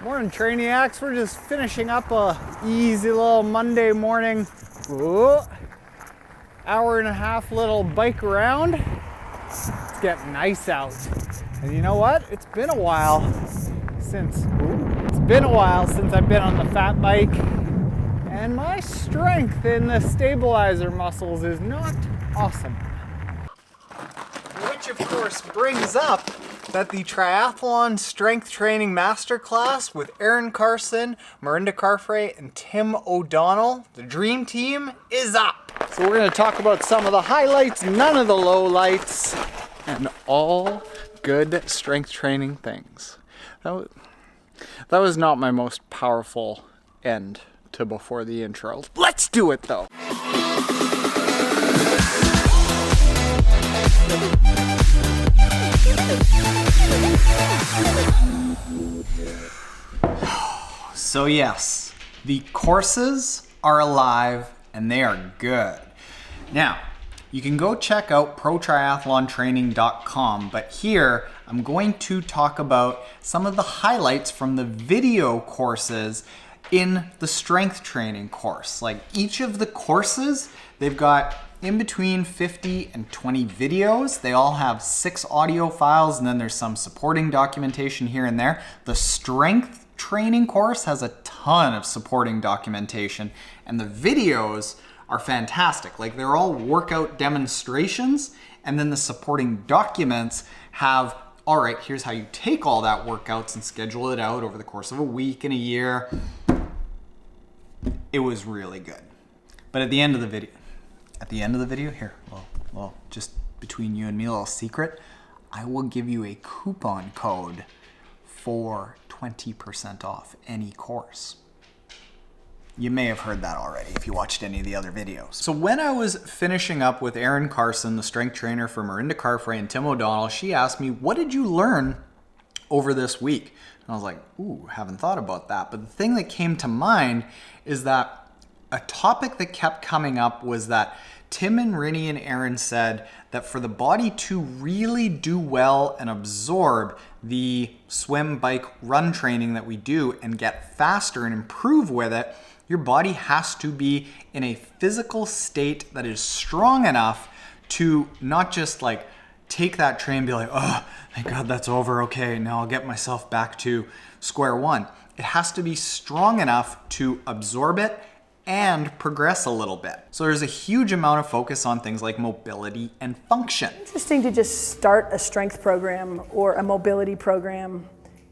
Morning, Trainiacs. We're just finishing up a easy little Monday morning. Ooh, hour and a half little bike around. It's getting nice out. And you know what? It's been a while since I've been on the fat bike. And my strength in the stabilizer muscles is not awesome. Which of course brings up that the Triathlon Strength Training Masterclass with Erin Carson, Mirinda Carfrae, and Tim O'Donnell, the dream team, is up. So we're going to talk about some of the highlights, none of the lowlights, and all good strength training things. That was not my most powerful end to before the intro. Let's do it though. So yes, the courses are alive and they are good. Now, you can go check out protriathlontraining.com, but here I'm going to talk about some of the highlights from the video courses in the strength training course. Like each of the courses, they've got in between 50 and 20 videos. They all have 6 audio files, and then there's some supporting documentation here and there. The strength training course has a ton of supporting documentation, and the videos are fantastic. Like they're all workout demonstrations, and then the supporting documents have, all right, here's how you take all that workouts and schedule it out over the course of a week and a year. It was really good. But at the end of the video, here, well, just between you and me, a little secret, I will give you a coupon code for 20% off any course. You may have heard that already if you watched any of the other videos. So when I was finishing up with Erin Carson, the strength trainer for Mirinda Carfrae and Tim O'Donnell, she asked me, what did you learn over this week? And I was like, ooh, haven't thought about that. But the thing that came to mind is that a topic that kept coming up was that Tim and Rinny and Erin said that for the body to really do well and absorb the swim, bike, run training that we do and get faster and improve with it, your body has to be in a physical state that is strong enough to not just like take that train and be like, oh, thank God that's over. Okay, now I'll get myself back to square one. It has to be strong enough to absorb it and progress a little bit. So there's a huge amount of focus on things like mobility and function. Interesting to just start a strength program or a mobility program,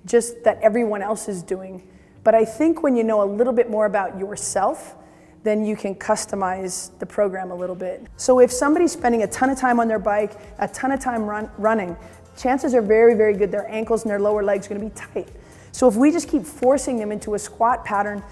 just that everyone else is doing. But I think when you know a little bit more about yourself, then you can customize the program a little bit. So if somebody's spending a ton of time on their bike, a ton of time running, chances are very, very good their ankles and their lower legs are gonna be tight. So if we just keep forcing them into a squat pattern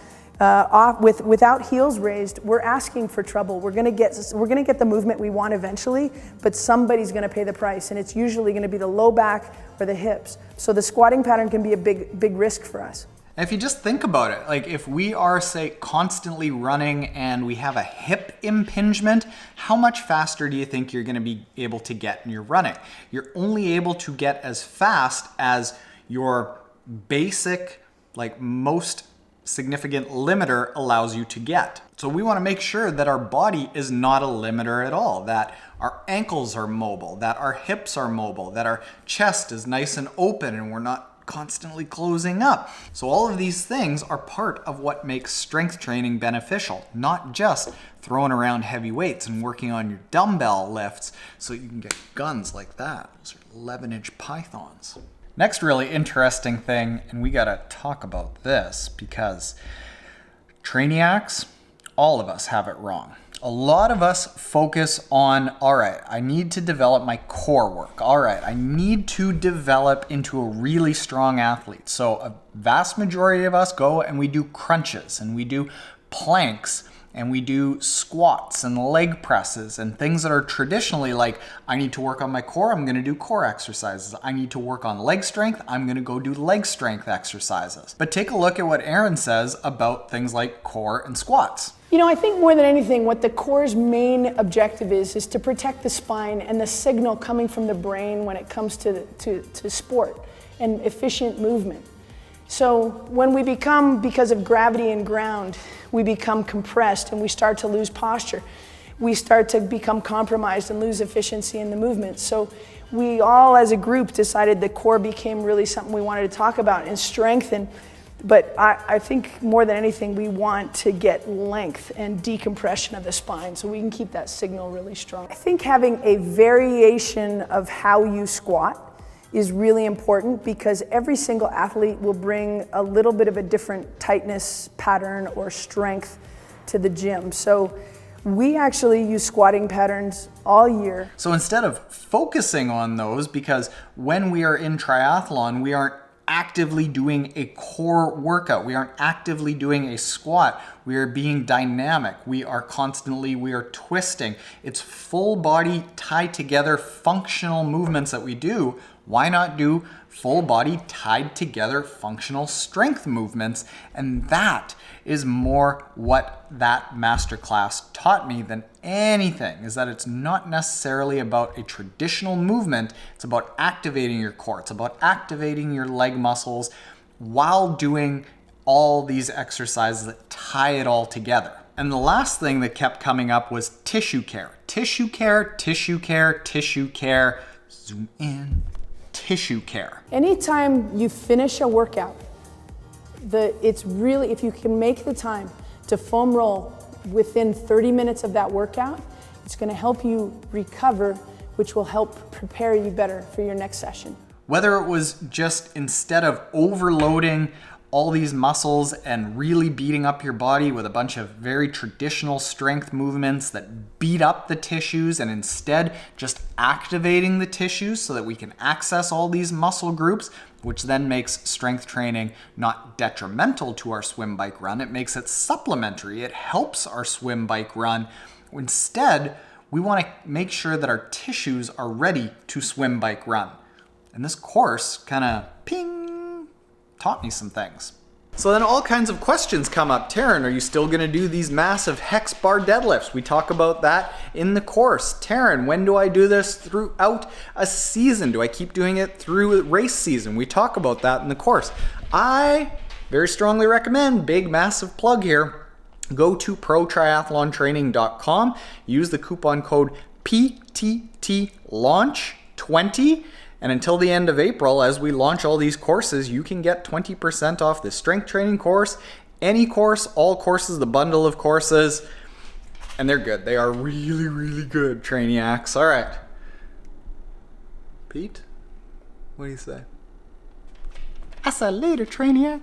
without heels raised, we're asking for trouble. We're gonna get the movement we want eventually, but somebody's gonna pay the price, and it's usually gonna be the low back or the hips. So the squatting pattern can be a big risk for us. And if you just think about it, like if we are, say, constantly running and we have a hip impingement, how much faster do you think you're gonna be able to get in your running? You're only able to get as fast as your basic, like most significant limiter allows you to get. So we want to make sure that our body is not a limiter at all, that our ankles are mobile, that our hips are mobile, that our chest is nice and open and we're not constantly closing up. So all of these things are part of what makes strength training beneficial, not just throwing around heavy weights and working on your dumbbell lifts so you can get guns like that. Those are 11-inch pythons. Next really interesting thing, and we gotta talk about this because Trainiacs, all of us have it wrong. A lot of us focus on, all right, I need to develop my core work. All right, I need to develop into a really strong athlete. So a vast majority of us go and we do crunches and we do planks and we do squats and leg presses and things that are traditionally like, I need to work on my core, I'm gonna do core exercises. I need to work on leg strength, I'm gonna go do leg strength exercises. But take a look at what Erin says about things like core and squats. You know, I think more than anything, what the core's main objective is to protect the spine and the signal coming from the brain when it comes to sport and efficient movement. So when we become, because of gravity and ground, we become compressed and we start to lose posture. We start to become compromised and lose efficiency in the movement. So we all as a group decided the core became really something we wanted to talk about and strengthen. But I think more than anything, we want to get length and decompression of the spine so we can keep that signal really strong. I think having a variation of how you squat is really important because every single athlete will bring a little bit of a different tightness pattern or strength to the gym. So we actually use squatting patterns all year. So instead of focusing on those, because when we are in triathlon, we aren't actively doing a core workout. We aren't actively doing a squat. We are being dynamic. We are twisting. It's full body tied together functional movements that we do. Why not do full body tied together functional strength movements? And that is more what that masterclass taught me than anything, is that it's not necessarily about a traditional movement. It's about activating your core. It's about activating your leg muscles while doing all these exercises that tie it all together. And the last thing that kept coming up was tissue care. Tissue care, tissue care, tissue care. Zoom in. Tissue care. Anytime you finish a workout, it's really, if you can make the time to foam roll within 30 minutes of that workout, it's going to help you recover, which will help prepare you better for your next session. Whether it was just instead of overloading all these muscles and really beating up your body with a bunch of very traditional strength movements that beat up the tissues, and instead just activating the tissues so that we can access all these muscle groups, which then makes strength training not detrimental to our swim, bike, run. It makes it supplementary. It helps our swim, bike, run. Instead, we want to make sure that our tissues are ready to swim, bike, run. And this course kind of taught me some things. So then all kinds of questions come up. Taren, are you still going to do these massive hex bar deadlifts? We talk about that in the course. Taren, when do I do this throughout a season? Do I keep doing it through race season? We talk about that in the course. I very strongly recommend, big massive plug here, go to protriathlontraining.com, use the coupon code PTTLaunch20. And until the end of April, as we launch all these courses, you can get 20% off the strength training course, any course, all courses, the bundle of courses. And they're good. They are really, really good, Trainiacs. All right. Pete, what do you say? I said later, Trainiacs.